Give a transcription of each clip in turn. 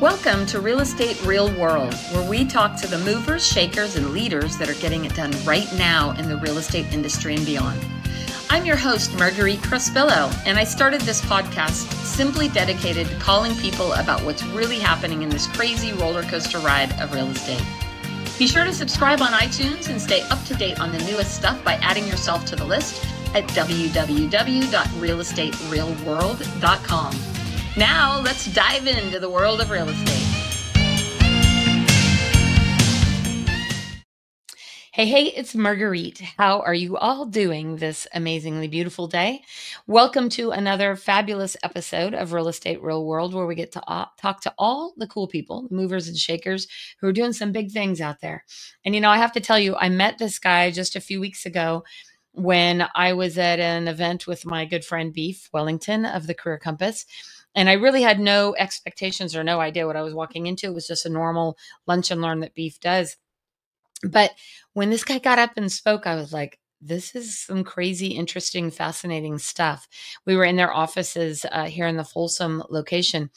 Welcome to Real Estate Real World, where we talk to the movers, shakers, and leaders that are getting it done right now in the real estate industry and beyond. I'm your host, Marguerite Crespillo, and I started this podcast simply dedicated to calling people about what's really happening in this crazy roller coaster ride of real estate. Be sure to subscribe on iTunes and stay up to date on the newest stuff by adding yourself to the list at www.realestaterealworld.com. Now, let's dive into the world of real estate. Hey, it's Marguerite. How are you all doing this amazingly beautiful day? Welcome to another fabulous episode of Real Estate Real World, where we get to talk to all the cool people, movers and shakers, who are doing some big things out there. And, I have to tell you, I met this guy just a few weeks ago when I was at an event with my good friend Beef Wellington of the Career Compass. And I really had no expectations or no idea what I was walking into. It was just a normal lunch and learn that Beef does. But when this guy got up and spoke, I was like, this is some crazy, interesting, fascinating stuff. We were in their offices here in the Folsom location.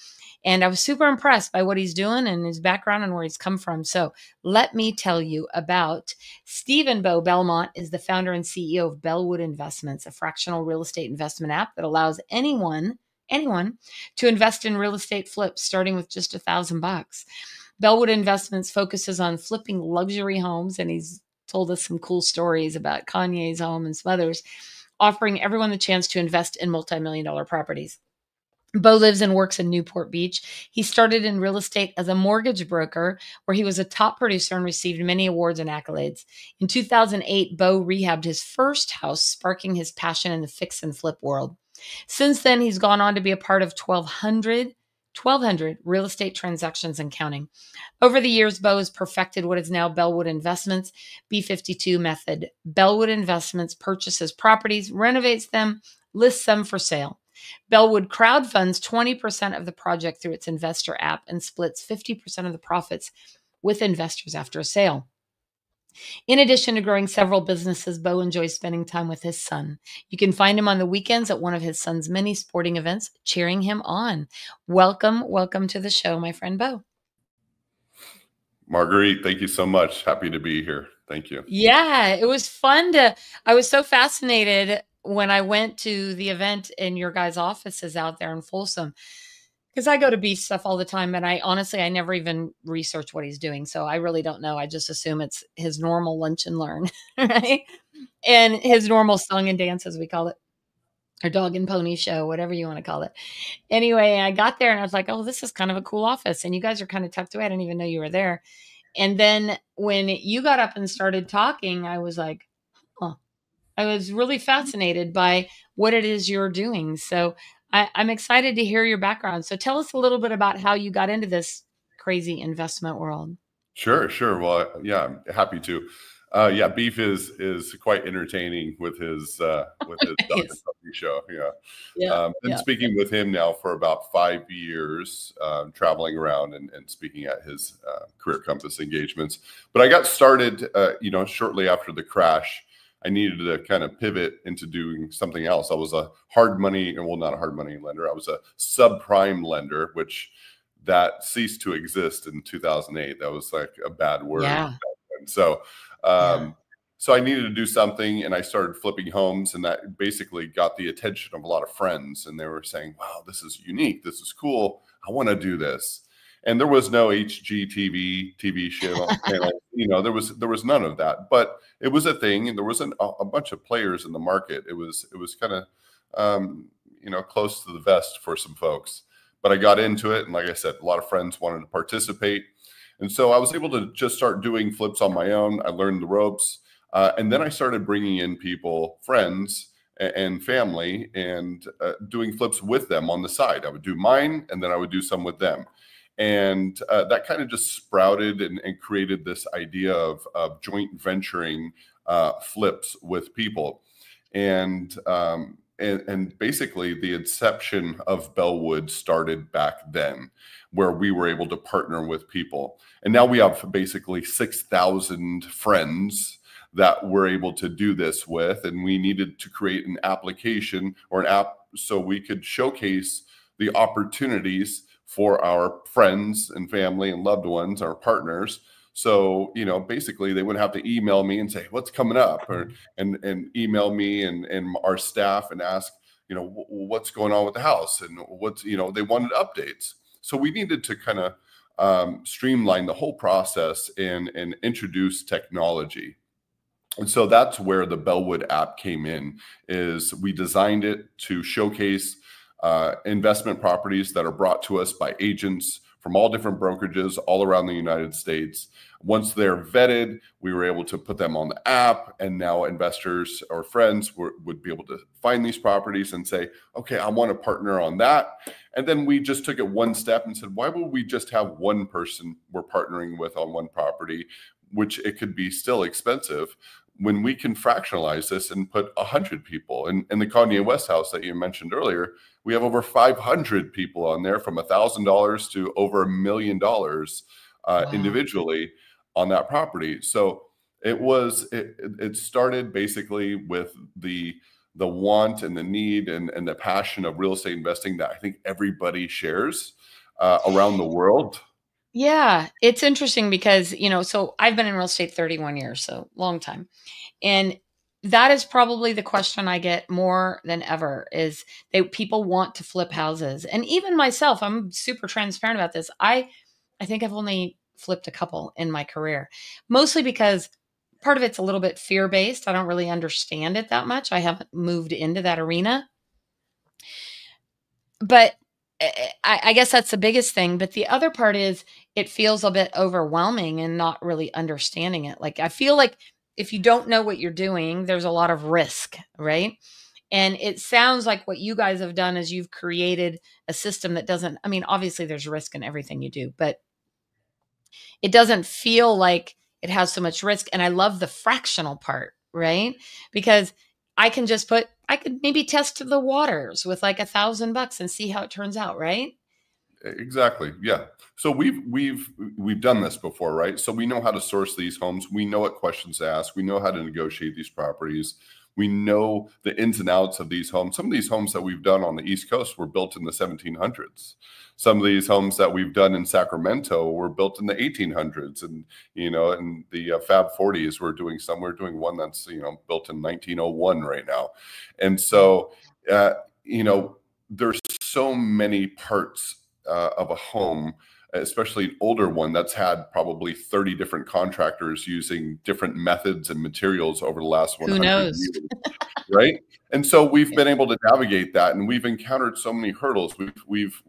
And I was super impressed by what he's doing and his background and where he's come from. So let me tell you about Stephen. Bo Belmont is the founder and CEO of Belwood Investments, a fractional real estate investment app that allows anyone to invest in real estate flips starting with just $1,000. Belwood Investments focuses on flipping luxury homes, and he's told us some cool stories about Kanye's home and some others, offering everyone the chance to invest in multi-million-dollar properties. Bo lives and works in Newport Beach. He started in real estate as a mortgage broker, where he was a top producer and received many awards and accolades. In 2008, Bo rehabbed his first house, sparking his passion in the fix and flip world. Since then, he's gone on to be a part of 1,200 real estate transactions and counting. Over the years, Bo has perfected what is now Belwood Investments' B52 method. Belwood Investments purchases properties, renovates them, lists them for sale. Belwood crowdfunds 20% of the project through its investor app and splits 50% of the profits with investors after a sale. In addition to growing several businesses, Bo enjoys spending time with his son. You can find him on the weekends at one of his son's many sporting events, cheering him on. Welcome to the show, my friend Bo. Marguerite, thank you so much. Happy to be here. Thank you. Yeah, it was fun I was so fascinated when I went to the event in your guys' offices out there in Folsom, because I go to Beef stuff all the time, and I never even research what he's doing. So I really don't know. I just assume it's his normal lunch and learn, right? And his normal song and dance, as we call it, or dog and pony show, whatever you want to call it. Anyway, I got there and I was like, oh, this is kind of a cool office. And you guys are kind of tucked away. I didn't even know you were there. And then when you got up and started talking, I was like, oh, I was really fascinated by what it is you're doing. So I'm excited to hear your background. So tell us a little bit about how you got into this crazy investment world. Sure. Well, yeah, I'm happy to. Beef is quite entertaining with his dog and puppy show. Been speaking with him now for about 5 years, traveling around and speaking at his Career Compass engagements. But I got started, shortly after the crash. I needed to kind of pivot into doing something else. I was a not a hard money lender. I was a subprime lender, which that ceased to exist in 2008. That was like a bad word. Yeah. And so I needed to do something, and I started flipping homes, and that basically got the attention of a lot of friends. And they were saying, wow, this is unique. This is cool. I want to do this. And there was no HGTV TV channel. There was none of that, but it was a thing, and there was a bunch of players in the market. It was kind of close to the vest for some folks. But I got into it, and like I said, a lot of friends wanted to participate, and so I was able to just start doing flips on my own. I learned the ropes, and then I started bringing in people, friends, and family, and doing flips with them on the side. I would do mine, and then I would do some with them. And that kind of just sprouted and created this idea of joint venturing flips with people. And and basically the inception of Bellwood started back then, where we were able to partner with people. And now we have basically 6,000 friends that we're able to do this with. And we needed to create an application or an app so we could showcase the opportunities for our friends and family and loved ones, our partners. So, basically they wouldn't have to email me and say, what's coming up, or and email me and our staff and ask, what's going on with the house, and what's, they wanted updates. So we needed to kind of streamline the whole process and introduce technology. And so that's where the Bellwood app came in. Is we designed it to showcase investment properties that are brought to us by agents from all different brokerages all around the United States. Once they're vetted, we were able to put them on the app, and now investors or friends would be able to find these properties and say, okay, I want to partner on that. And then we just took it one step and said, why would we just have one person we're partnering with on one property, which it could be still expensive, when we can fractionalize this and put 100 people in the Kanye West house that you mentioned earlier. We have over 500 people on there, from $1,000 to over $1 million Wow. individually on that property. So it started basically with the want and the need and the passion of real estate investing that I think everybody shares around the world. Yeah, it's interesting because, so I've been in real estate 31 years, so long time. And that is probably the question I get more than ever, is people want to flip houses. And even myself, I'm super transparent about this. I think I've only flipped a couple in my career, mostly because part of it's a little bit fear-based. I don't really understand it that much. I haven't moved into that arena. But I guess that's the biggest thing. But the other part is it feels a bit overwhelming and not really understanding it. Like, I feel like if you don't know what you're doing, there's a lot of risk, right? And it sounds like what you guys have done is you've created a system that doesn't, I mean, obviously there's risk in everything you do, but it doesn't feel like it has so much risk. And I love the fractional part, right? Because I could maybe test the waters with like $1,000 and see how it turns out, right? Exactly. Yeah. So we've done this before, right? So we know how to source these homes. We know what questions to ask. We know how to negotiate these properties. We know the ins and outs of these homes. Some of these homes that we've done on the East Coast were built in the 1700s. Some of these homes that we've done in Sacramento were built in the 1800s, and in the Fab 40s, we're doing one that's built in 1901 right now, and so there's so many parts of a home, especially an older one that's had probably 30 different contractors using different methods and materials over the last Who 100 knows? years, right? And so we've been able to navigate that, and we've encountered so many hurdles. We've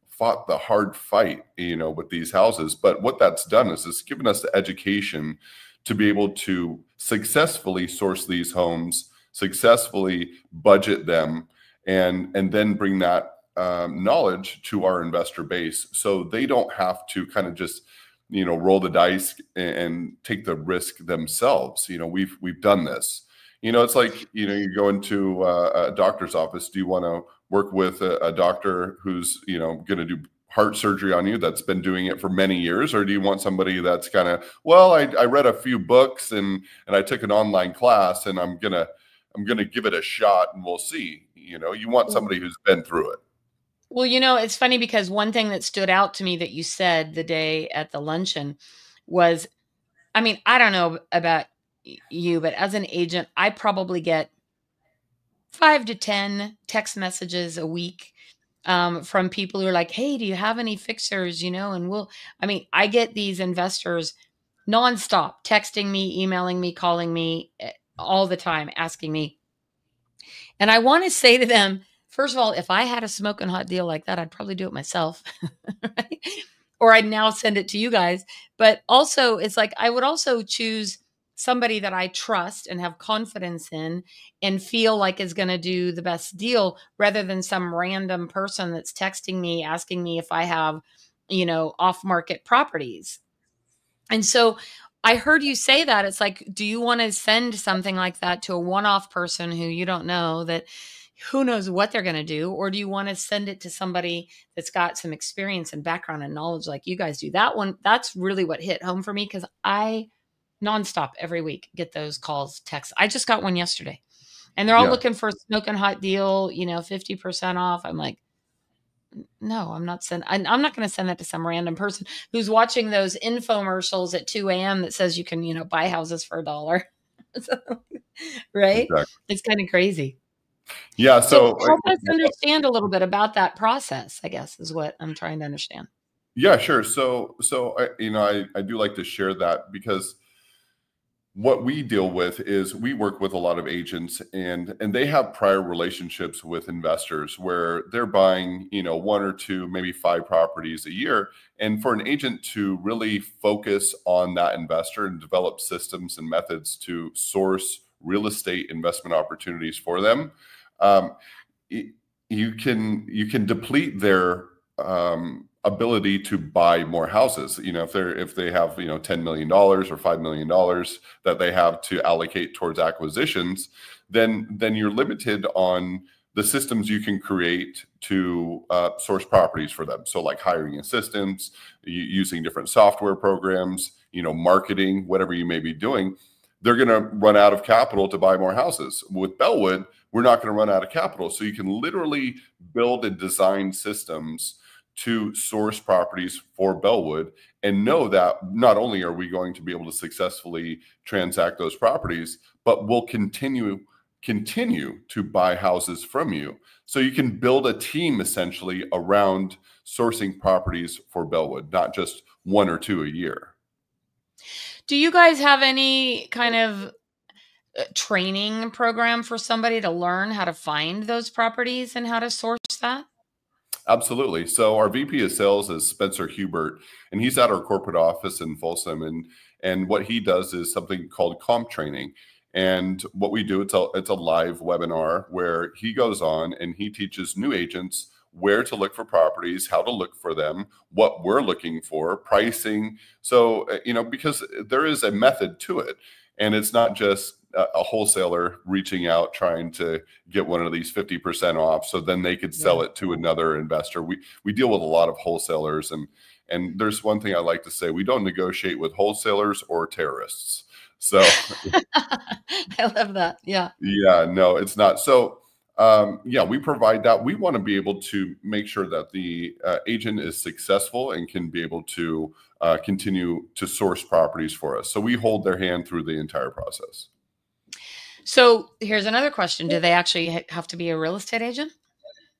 fought the hard fight, with these houses. But what that's done is it's given us the education to be able to successfully source these homes, successfully budget them, and then bring that knowledge to our investor base, so they don't have to kind of just roll the dice and take the risk themselves. We've done this. It's like you go into a doctor's office. Do you want to work with a doctor who's going to do heart surgery on you, that's been doing it for many years, or do you want somebody that's kind of, well, I read a few books and I took an online class and I'm gonna give it a shot and we'll see. You want somebody who's been through it. Well, it's funny because one thing that stood out to me that you said the day at the luncheon was, I mean, I don't know about you, but as an agent, I probably get 5 to 10 text messages a week from people who are like, hey, do you have any fixers? I mean, I get these investors nonstop texting me, emailing me, calling me all the time, asking me. And I want to say to them, first of all, if I had a smoking hot deal like that, I'd probably do it myself. Right? Or I'd now send it to you guys. But also, it's like I would also choose somebody that I trust and have confidence in and feel like is going to do the best deal, rather than some random person that's texting me asking me if I have, off market properties. And so I heard you say that. It's like, do you want to send something like that to a one-off person who you don't know, that who knows what they're going to do? Or do you want to send it to somebody that's got some experience and background and knowledge like you guys do? That one, that's really what hit home for me, because I nonstop every week get those calls, texts. I just got one yesterday, and they're all Yeah, looking for a smoking hot deal, 50% off. I'm like, no, I'm not going to send that to some random person who's watching those infomercials at 2 a.m. that says you can, buy houses for $1. So, right? exactly. It's kind of crazy. Yeah. So So help us understand a little bit about that process, I guess, is what I'm trying to understand. yeah, sure. So I do like to share that because what we deal with is we work with a lot of agents, and they have prior relationships with investors where they're buying, one or two, maybe five properties a year. And for an agent to really focus on that investor and develop systems and methods to source real estate investment opportunities for them, um, y- you can deplete their ability to buy more houses. If they have $10 million or $5 million that they have to allocate towards acquisitions, then you're limited on the systems you can create to source properties for them. So like hiring assistants, using different software programs, marketing, whatever you may be doing. They're going to run out of capital to buy more houses. With Bellwood, we're not going to run out of capital. So you can literally build and design systems to source properties for Bellwood and know that not only are we going to be able to successfully transact those properties, but we'll continue to buy houses from you. So you can build a team essentially around sourcing properties for Bellwood, not just one or two a year. Do you guys have any kind of training program for somebody to learn how to find those properties and how to source that? Absolutely. So our VP of sales is Spencer Hubert, and he's at our corporate office in Folsom. And what he does is something called comp training. And what we do, it's a live webinar where he goes on and he teaches new agents where to look for properties, how to look for them, what we're looking for, pricing. So because there is a method to it, and it's not just a wholesaler reaching out trying to get one of these 50% off so then they could Yeah. sell it to another investor. We deal with a lot of wholesalers, and there's one thing I like to say: we don't negotiate with wholesalers or terrorists. So I love that. Yeah. yeah, no, it's not. So yeah, we provide that. We want to be able to make sure that the agent is successful and can be able to continue to source properties for us. So we hold their hand through the entire process. So here's another question. Do they actually have to be a real estate agent?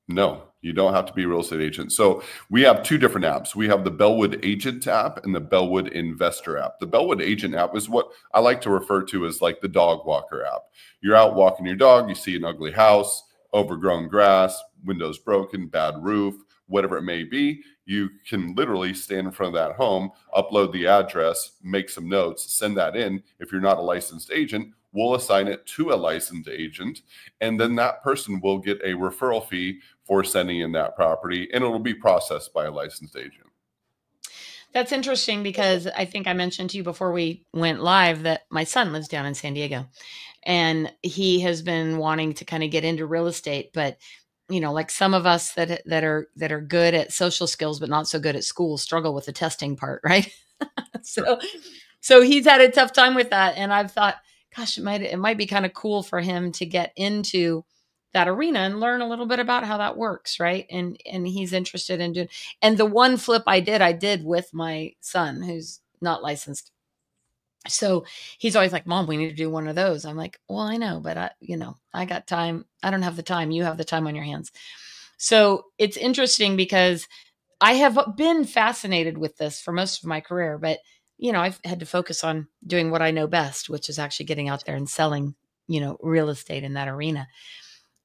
No, you don't have to be a real estate agent. So we have two different apps. We have the Bellwood Agent app and the Bellwood Investor app. The Bellwood Agent app is what I like to refer to as like the dog walker app. You're out walking your dog, you see an ugly house, overgrown grass, windows broken, bad roof, whatever it may be. You can literally stand in front of that home, upload the address, make some notes, send that in. If you're not a licensed agent, we'll assign it to a licensed agent, and then that person will get a referral fee for sending in that property, and it'll be processed by a licensed agent. That's interesting, because I think I mentioned to you before we went live that my son lives down in San Diego, and he has been wanting to kind of get into real estate, but like some of us that are good at social skills but not so good at school struggle with the testing part, right? Sure. So he's had a tough time with that, and I've thought, gosh, it might be kind of cool for him to get into that arena and learn a little bit about how that works, right? And he's interested in doing. And the one flip I did with my son who's not licensed. So he's always like, "Mom, we need to do one of those." I'm like, "Well, I know, but I got time. I don't have the time. You have the time on your hands." So it's interesting because I have been fascinated with this for most of my career, but I've had to focus on doing what I know best, which is actually getting out there and selling, real estate in that arena.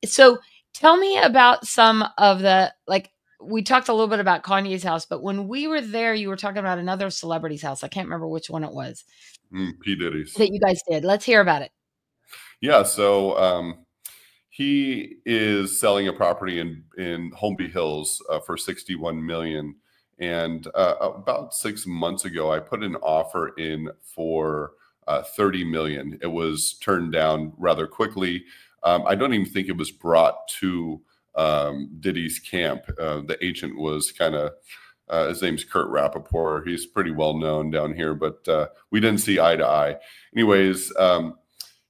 So tell me about some of like, we talked a little bit about Kanye's house, but when we were there, you were talking about another celebrity's house. I can't remember which one it was P. Diddy's. that you guys did. Let's hear about it. Yeah. So he is selling a property in Holmby Hills for 61 million. And about 6 months ago, I put an offer in for 30 million. It was turned down rather quickly. I don't even think it was brought to Diddy's camp. The agent was kind of, his name's Kurt Rappaport. He's pretty well known down here, but we didn't see eye to eye. Anyways,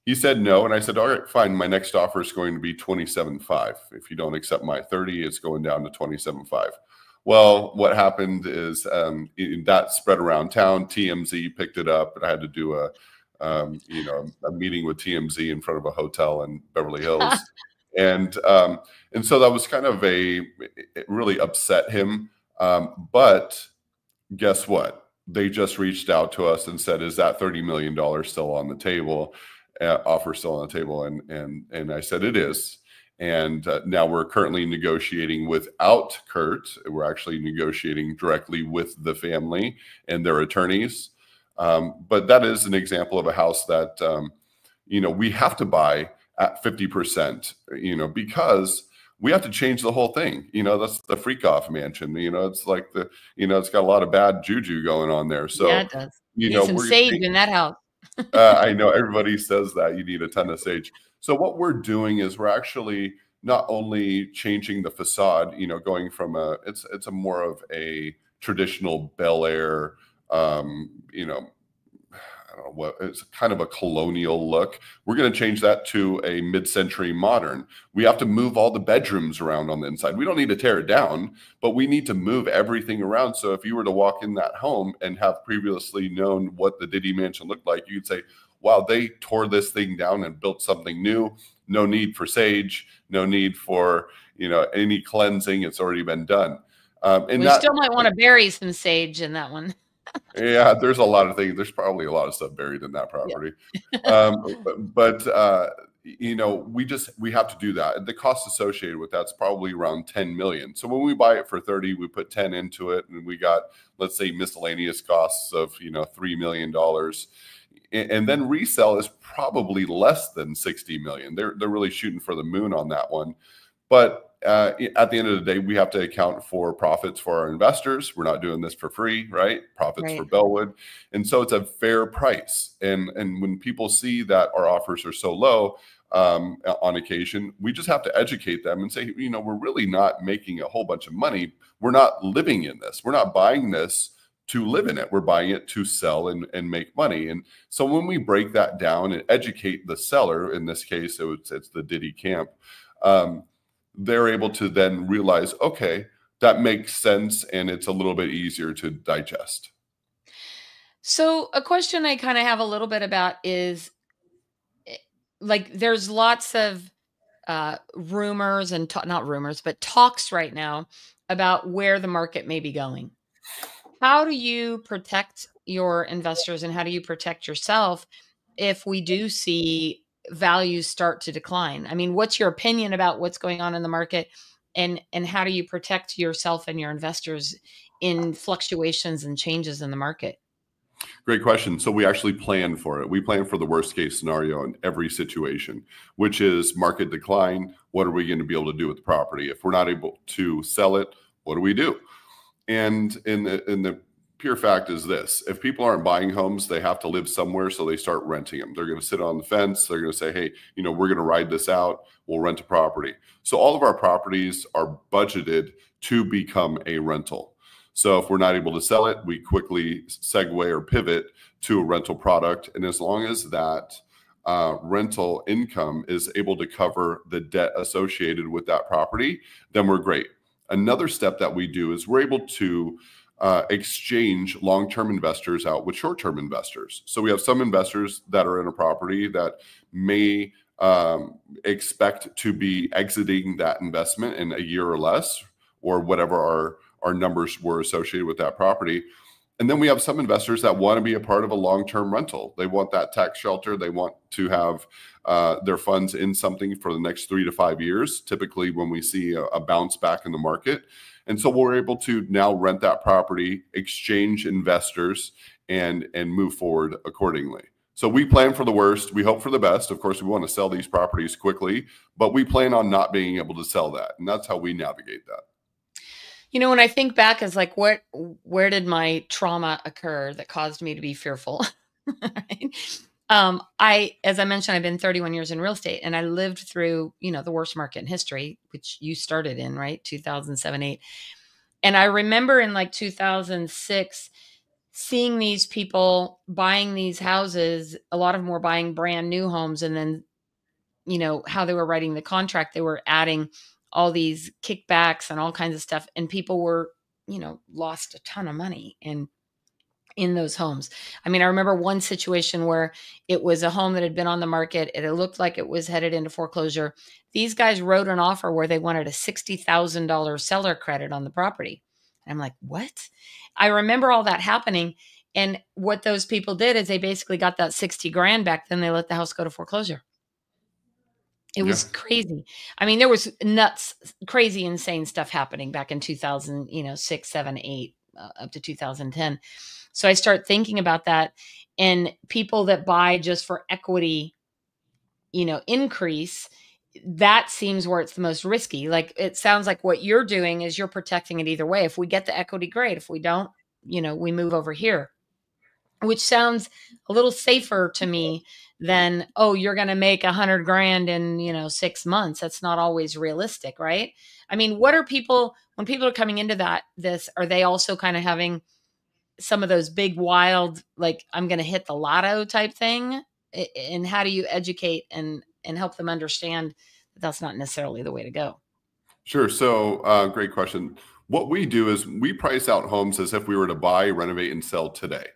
he said no, and I said, all right, fine. My next offer is going to be 27.5. If you don't accept my 30, it's going down to 27.5. Well, what happened is that spread around town. TMZ picked it up, and I had to do a meeting with TMZ in front of a hotel in Beverly Hills, and so that was kind of it really upset him. But guess what? They just reached out to us and said, "Is that $30 million still on the table? Offer still on the table?" And I said, "It is." And now we're currently negotiating without Kurt. We're actually negotiating directly with the family and their attorneys. But that is an example of a house that, we have to buy at 50%, because we have to change the whole thing. That's the freak off mansion. It's like it's got a lot of bad juju going on there. So, yeah, it does. Need some sage in that house. I know everybody says that you need a ton of sage. So what we're doing is we're actually not only changing the facade, going from it's a more of a traditional Bel Air, I don't know what, it's kind of a colonial look. We're going to change that to a mid-century modern. We have to move all the bedrooms around on the inside. We don't need to tear it down, but we need to move everything around. So if you were to walk in that home and have previously known what the Diddy mansion looked like, you'd say, wow, they tore this thing down and built something new. No need for sage, no need for, any cleansing. It's already been done. And we still might want to bury some sage in that one. Yeah, there's a lot of things. There's probably a lot of stuff buried in that property. Yeah. We have to do that. The cost associated with that's probably around 10 million. So when we buy it for 30, we put 10 into it, and we got, let's say, miscellaneous costs of, $3 million. And then resell is probably less than 60 million. They're really shooting for the moon on that one. But at the end of the day, we have to account for profits for our investors. We're not doing this for free, right? Profits for Bellwood. And so it's a fair price. And when people see that our offers are so low on occasion, we just have to educate them and say, we're really not making a whole bunch of money. We're not living in this. We're not buying this to live in it. We're buying it to sell and make money. And so when we break that down and educate the seller, in this case, it's the Diddy camp, they're able to then realize, okay, that makes sense, and it's a little bit easier to digest. So a question I kind of have a little bit about is, like, there's lots of rumors and not rumors, but talks right now about where the market may be going. How do you protect your investors, and how do you protect yourself if we do see values start to decline? I mean, what's your opinion about what's going on in the market, and how do you protect yourself and your investors in fluctuations and changes in the market? Great question. So we actually plan for it. We plan for the worst case scenario in every situation, which is market decline. What are we going to be able to do with the property? If we're not able to sell it, what do we do? And in the pure fact is this: if people aren't buying homes, they have to live somewhere, so they start renting them. They're going to sit on the fence. They're going to say, hey, we're going to ride this out. We'll rent a property. So all of our properties are budgeted to become a rental. So if we're not able to sell it, we quickly segue or pivot to a rental product. And as long as that rental income is able to cover the debt associated with that property, then we're great. Another step that we do is we're able to exchange long-term investors out with short-term investors. So we have some investors that are in a property that may expect to be exiting that investment in a year or less, or whatever our numbers were associated with that property. And then we have some investors that want to be a part of a long-term rental. They want that tax shelter. They want to have their funds in something for the next 3 to 5 years, typically when we see a bounce back in the market. And so we're able to now rent that property, exchange investors, and move forward accordingly. So we plan for the worst. We hope for the best. Of course, we want to sell these properties quickly, but we plan on not being able to sell that. And that's how we navigate that. When I think back as like where did my trauma occur that caused me to be fearful? Right? As I mentioned, I've been 31 years in real estate and I lived through, the worst market in history, which you started in, right? 2007, 8. And I remember in like 2006 seeing these people buying these houses, a lot of them were buying brand new homes, and then how they were writing the contract, they were adding all these kickbacks and all kinds of stuff, and people were lost a ton of money in those homes. I mean, I remember one situation where it was a home that had been on the market. It looked like it was headed into foreclosure. These guys wrote an offer where they wanted a $60,000 seller credit on the property. And I'm like, what? I remember all that happening. And what those people did is they basically got that 60 grand back. Then they let the house go to foreclosure. It Yeah. was crazy. I mean, there was nuts, crazy, insane stuff happening back in 2000, 6, 7, 8, up to 2010. So I start thinking about that, and people that buy just for equity, increase, that seems where it's the most risky. Like, it sounds like what you're doing is you're protecting it either way. If we get the equity, great. If we don't, we move over here, which sounds a little safer to me than, oh, you're going to make 100 grand in 6 months. That's not always realistic, right? I mean, what are people, when people are coming into this, are they also kind of having some of those big wild, like, I'm going to hit the lotto type thing? And how do you educate and help them understand that that's not necessarily the way to go? Sure. So, great question. What we do is we price out homes as if we were to buy, renovate, and sell today,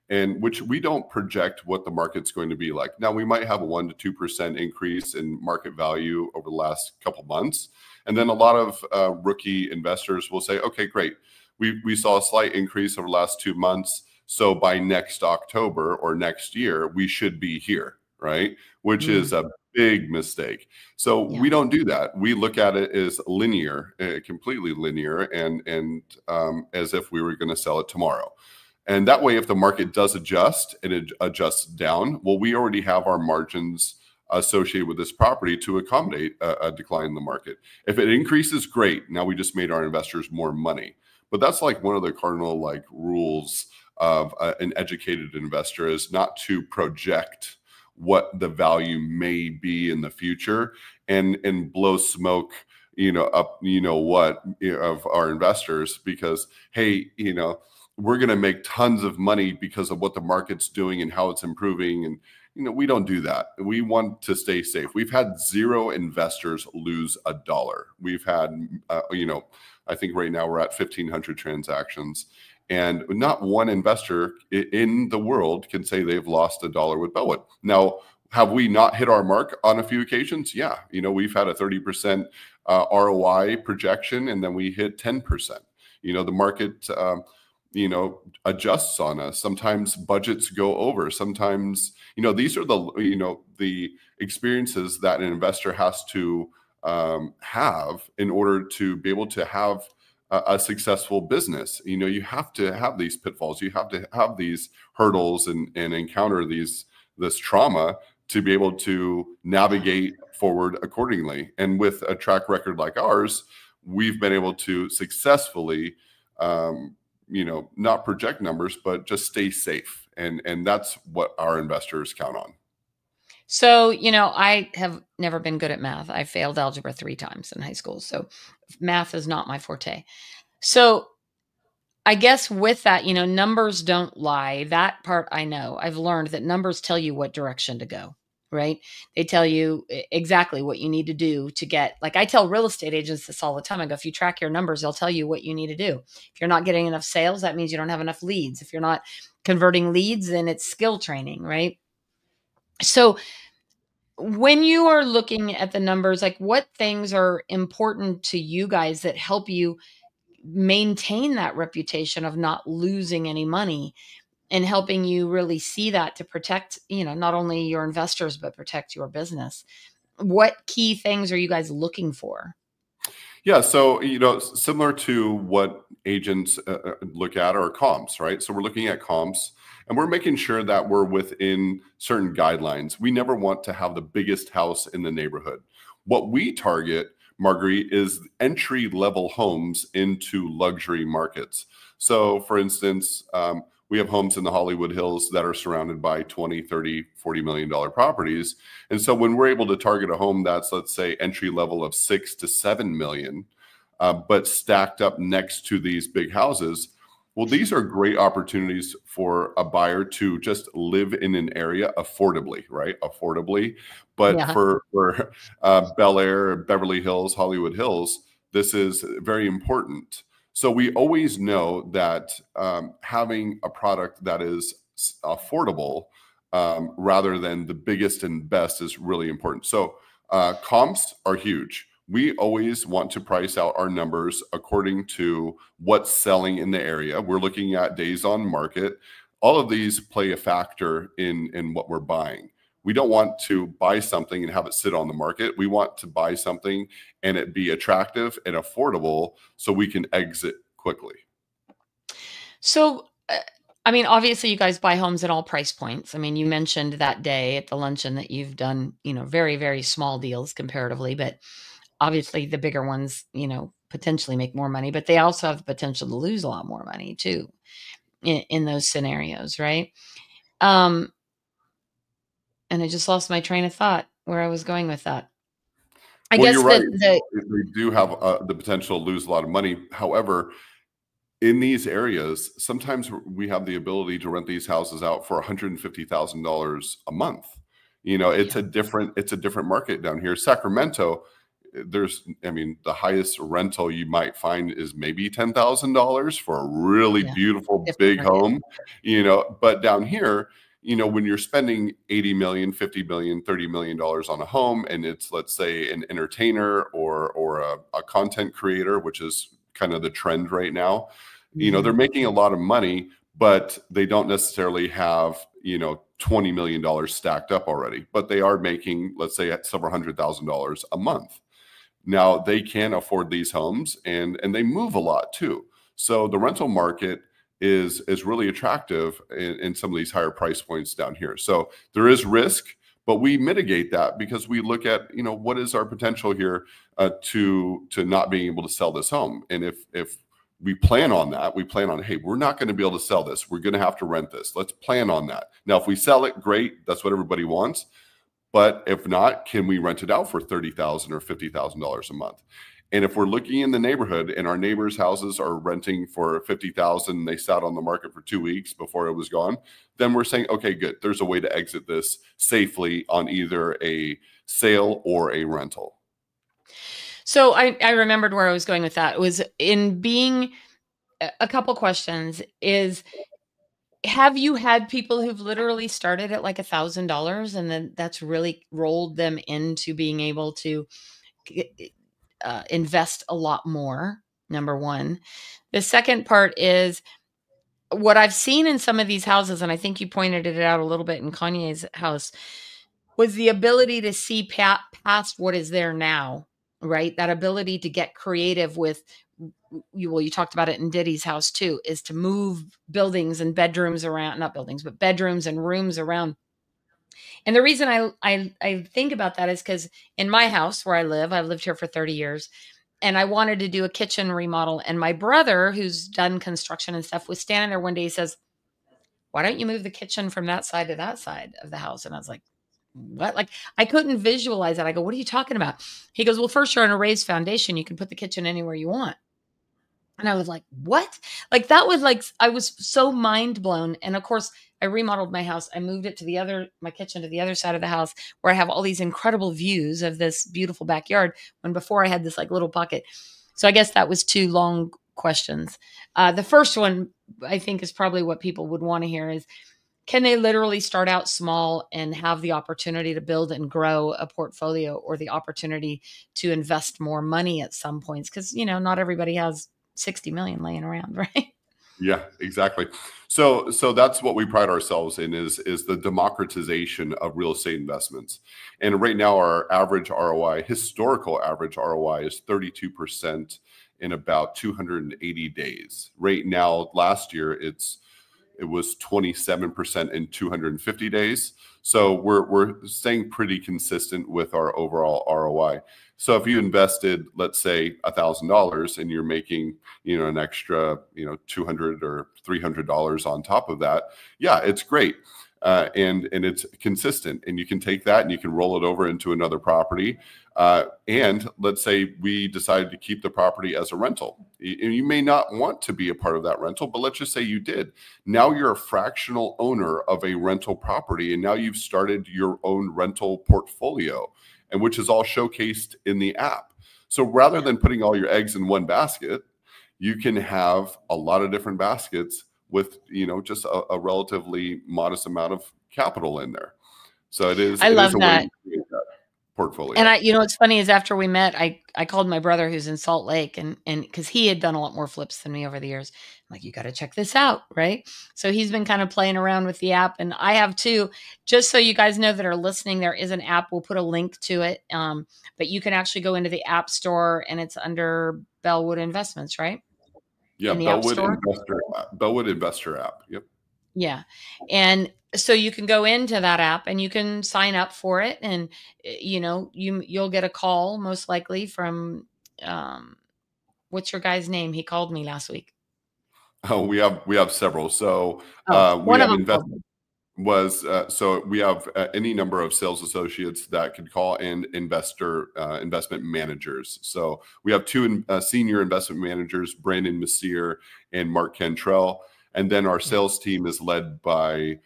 and which we don't project what the market's going to be like. Now, we might have a 1 to 2% increase in market value over the last couple months, and then a lot of rookie investors will say, "Okay, great. We saw a slight increase over the last 2 months, so by next October or next year, we should be here." Right? Which is Mm, a big mistake. So yeah. we don't do that. We look at it as linear, completely linear, and as if we were going to sell it tomorrow. And that way, if the market does adjust and it adjusts down, well, we already have our margins associated with this property to accommodate a decline in the market. If it increases, great. Now we just made our investors more money. But that's like one of the cardinal rules of an educated investor, is not to project what the value may be in the future and blow smoke up what of our investors, because hey, we're going to make tons of money because of what the market's doing and how it's improving. And we don't do that. We want to stay safe. We've had zero investors lose a dollar. We've had I think right now we're at 1,500 transactions, and not one investor in the world can say they've lost a dollar with Belwood. Now, have we not hit our mark on a few occasions? Yeah. We've had a 30% ROI projection, and then we hit 10%. The market, adjusts on us. Sometimes budgets go over. Sometimes, these are the experiences that an investor has to have in order to be able to have a successful business. You have to have these pitfalls. You have to have these hurdles and encounter this trauma to be able to navigate forward accordingly. And with a track record like ours, we've been able to successfully, not project numbers, but just stay safe. And that's what our investors count on. So, I have never been good at math. I failed algebra 3 times in high school. So math is not my forte. So I guess with that, numbers don't lie. That part I know. I've learned that numbers tell you what direction to go, right? They tell you exactly what you need to do to get, like, I tell real estate agents this all the time. I go, if you track your numbers, they'll tell you what you need to do. If you're not getting enough sales, that means you don't have enough leads. If you're not converting leads, then it's skill training, right? So when you are looking at the numbers, like, what things are important to you guys that help you maintain that reputation of not losing any money, and helping you really see that to protect, not only your investors, but protect your business? What key things are you guys looking for? Yeah, so similar to what agents look at are comps, right? So we're looking at comps, and we're making sure that we're within certain guidelines. We never want to have the biggest house in the neighborhood. What we target Marguerite, is entry level homes into luxury markets. So for instance, we have homes in the Hollywood Hills that are surrounded by 20, 30, $40 million properties. And so when we're able to target a home that's, let's say, entry level of 6 to 7 million, but stacked up next to these big houses, well, these are great opportunities for a buyer to just live in an area affordably, right? Affordably. But Yeah. for Bel Air, Beverly Hills, Hollywood Hills, this is very important. So we always know that having a product that is affordable rather than the biggest and best is really important. So comps are huge. We always want to price out our numbers according to what's selling in the area. We're looking at days on market. All of these play a factor in what we're buying. We don't want to buy something and have it sit on the market. We want to buy something and it be attractive and affordable so we can exit quickly. So, I mean, obviously, you guys buy homes at all price points. I mean, you mentioned that day at the luncheon that you've done, very, very small deals comparatively, but obviously the bigger ones, potentially make more money, but they also have the potential to lose a lot more money too in those scenarios, right? Um, and I just lost my train of thought where I was going with that. I Well, guess you're right. that the They do have the potential to lose a lot of money. However, in these areas, sometimes we have the ability to rent these houses out for $150,000 a month. It's yeah, it's a different market down here. Sacramento, the highest rental you might find is maybe $10,000 for a really yeah, beautiful different big market. home. But down here, when you're spending 80 million, 50 million, $30 million on a home, and it's, let's say, an entertainer or a content creator, which is kind of the trend right now, they're Mhm. making a lot of money, but they don't necessarily have, $20 million stacked up already, but they are making, let's say, at several $100,000 a month. Now they can afford these homes and they move a lot too. So the rental market is really attractive in some of these higher price points down here. So there is risk, but we mitigate that because we look at, what is our potential here to not being able to sell this home. And if we plan on that, we plan on, hey, we're not going to be able to sell this. We're going to have to rent this. Let's plan on that. Now, if we sell it, great. That's what everybody wants. But if not, can we rent it out for $30,000 or $50,000 a month? And if we're looking in the neighborhood and our neighbors' houses are renting for $50,000, and they sat on the market for 2 weeks before it was gone, then we're saying, okay, good. There's a way to exit this safely on either a sale or a rental. So I remembered where I was going with that. It was in being a couple questions is, have you had people who've literally started at like $1,000 and then that's really rolled them into being able to invest a lot more? Number one. The second part is what I've seen in some of these houses, and I think you pointed it out a little bit in Kanye's house, was the ability to see past what is there now, right? That ability to get creative with you talked about it in Diddy's house too, is to move buildings and bedrooms around, not buildings, but bedrooms and rooms around. And the reason I think about that is because in my house where I've lived here for 30 years, and I wanted to do a kitchen remodel. And my brother, who's done construction and stuff, was standing there one day. He says, "Why don't you move the kitchen from that side to that side of the house?" And I was like, "What?" Like, I couldn't visualize that. I go, "What are you talking about?" He goes, "Well, first, you're on a raised foundation. You can put the kitchen anywhere you want." And I was like, "What?" Like, that was like, I was so mind blown. And of course, I remodeled my house. I moved it to my kitchen to the other side of the house where I have all these incredible views of this beautiful backyard, when before I had this like little pocket. So I guess that was two long questions. The first one, I think, is probably what people would want to hear is, can they literally start out small and have the opportunity to build and grow a portfolio, or the opportunity to invest more money at some points? Because, not everybody has 60 million laying around, right? Yeah, exactly. So that's what we pride ourselves in is the democratization of real estate investments. And right now our average ROI, historical average ROI, is 32% in about 280 days. Right now, last year it was 27% in 250 days. So we're staying pretty consistent with our overall ROI. So if you invested, let's say $1,000 and you're making, an extra, $200 or $300 on top of that, yeah, it's great. And it's consistent, and you can take that and you can roll it over into another property. And let's say we decided to keep the property as a rental. You may not want to be a part of that rental, but let's just say you did. Now you're a fractional owner of a rental property, and now you've started your own rental portfolio, and which is all showcased in the app. So rather than putting all your eggs in one basket, you can have a lot of different baskets with, just a relatively modest amount of capital in there. So it is love a way that. to create that portfolio. And what's funny is after we met, I called my brother who's in Salt Lake, and because he had done a lot more flips than me over the years. I'm like, you got to check this out, right? So he's been kind of playing around with the app, and I have too. Just so you guys know that are listening, there is an app. We'll put a link to it, but you can actually go into the App Store, and it's under Belwood Investments, right? Yeah, In the App Store. Belwood Investor app. Yep. Yeah. And so you can go into that app and you can sign up for it, and you'll get a call most likely from what's your guy's name? He called me last week. Oh, we have several. So we One of have them called me. So we have any number of sales associates that could call in investment managers. So we have two senior investment managers, Brandon Messier and Mark Cantrell. And then our sales team is led by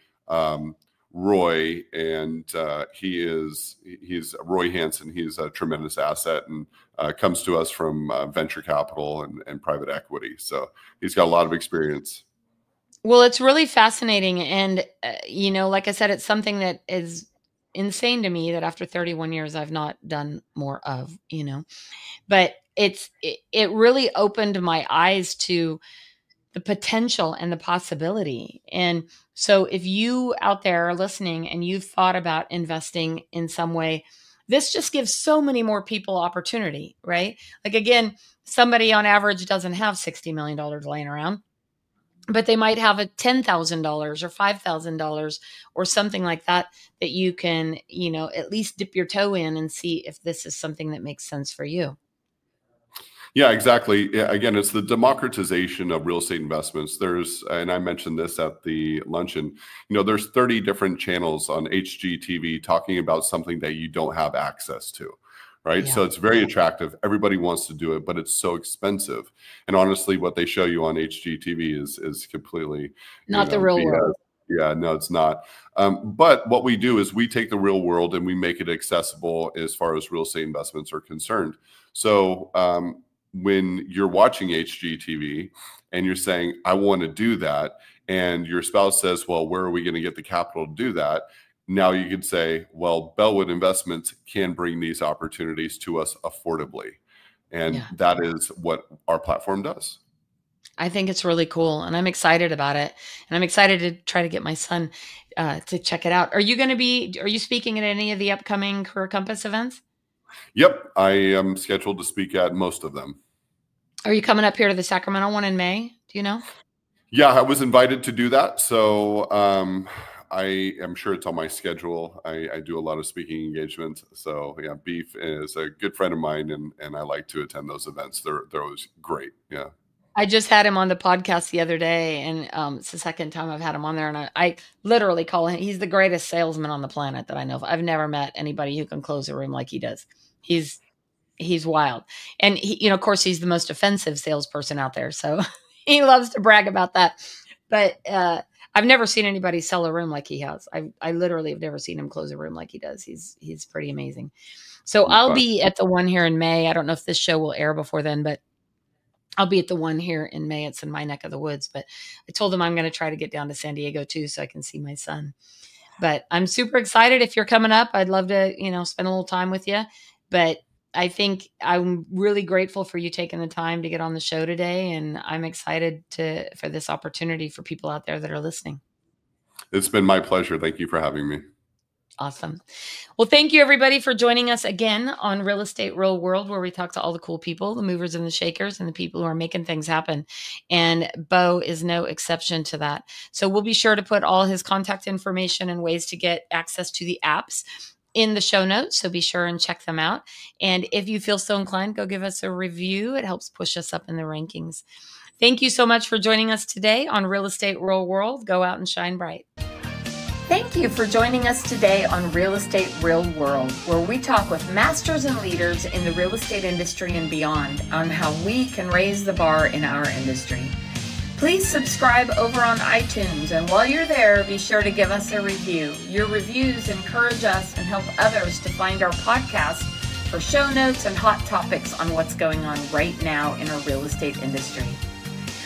Roy, and he's Roy Hansen. He's a tremendous asset, and comes to us from venture capital and private equity. So he's got a lot of experience. Well, it's really fascinating. And, like I said, it's something that is insane to me that after 31 years, I've not done more of, but it really opened my eyes to the potential and the possibility. And so if you out there are listening and you've thought about investing in some way, this just gives so many more people opportunity, right? Like, again, somebody on average doesn't have $60 million laying around, but they might have a $10,000 or $5,000 or something like that, that you can, at least dip your toe in and see if this is something that makes sense for you. Yeah, exactly. Yeah, again, it's the democratization of real estate investments. And I mentioned this at the luncheon, there's 30 different channels on HGTV talking about something that you don't have access to. Right. Yeah. So it's very attractive. Everybody wants to do it, but it's so expensive. And honestly, what they show you on HGTV is completely not the real BS. world. Yeah, no, it's not. But what we do is we take the real world and we make it accessible as far as real estate investments are concerned. So when you're watching HGTV and you're saying, I want to do that, and your spouse says, well, where are we going to get the capital to do that? Now you could say, well, Belwood Investments can bring these opportunities to us affordably. And that is what our platform does. I think it's really cool, and I'm excited about it. And I'm excited to try to get my son to check it out. Are you speaking at any of the upcoming Career Compass events? Yep. I am scheduled to speak at most of them. Are you coming up here to the Sacramento one in May? Do you know? Yeah, I was invited to do that. So I am sure it's on my schedule. I do a lot of speaking engagements. So yeah, Beef is a good friend of mine, and I like to attend those events. They're always great. Yeah. I just had him on the podcast the other day, and it's the second time I've had him on there. And I literally call him, he's the greatest salesman on the planet that I know of. I've never met anybody who can close a room like he does. He's wild. And he, of course, he's the most offensive salesperson out there. So he loves to brag about that. But I've never seen anybody sell a room like he has. I literally have never seen him close a room like he does. He's pretty amazing. So I'll be at the one here in May. I don't know if this show will air before then, but I'll be at the one here in May. It's in my neck of the woods. But I told him I'm going to try to get down to San Diego too, so I can see my son. But I'm super excited. If you're coming up, I'd love to, spend a little time with you. But I think I'm really grateful for you taking the time to get on the show today. And I'm excited for this opportunity for people out there that are listening. It's been my pleasure. Thank you for having me. Awesome. Well, thank you everybody for joining us again on Real Estate Real World, where we talk to all the cool people, the movers and the shakers, and the people who are making things happen. And Bo is no exception to that. So we'll be sure to put all his contact information and ways to get access to the apps in the show notes, so be sure and check them out. And if you feel so inclined, go give us a review. It helps push us up in the rankings. Thank you so much for joining us today on Real Estate Real World. Go out and shine bright. Thank you for joining us today on Real Estate Real World, where we talk with masters and leaders in the real estate industry and beyond on how we can raise the bar in our industry. Please subscribe over on iTunes, and while you're there, be sure to give us a review. Your reviews encourage us and help others to find our podcast for show notes and hot topics on what's going on right now in our real estate industry.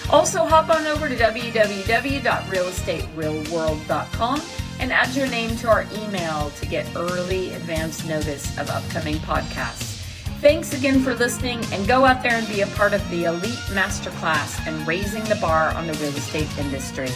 Also, hop on over to www.realestaterealworld.com and add your name to our email to get early advance notice of upcoming podcasts. Thanks again for listening, and go out there and be a part of the elite masterclass and raising the bar on the real estate industry.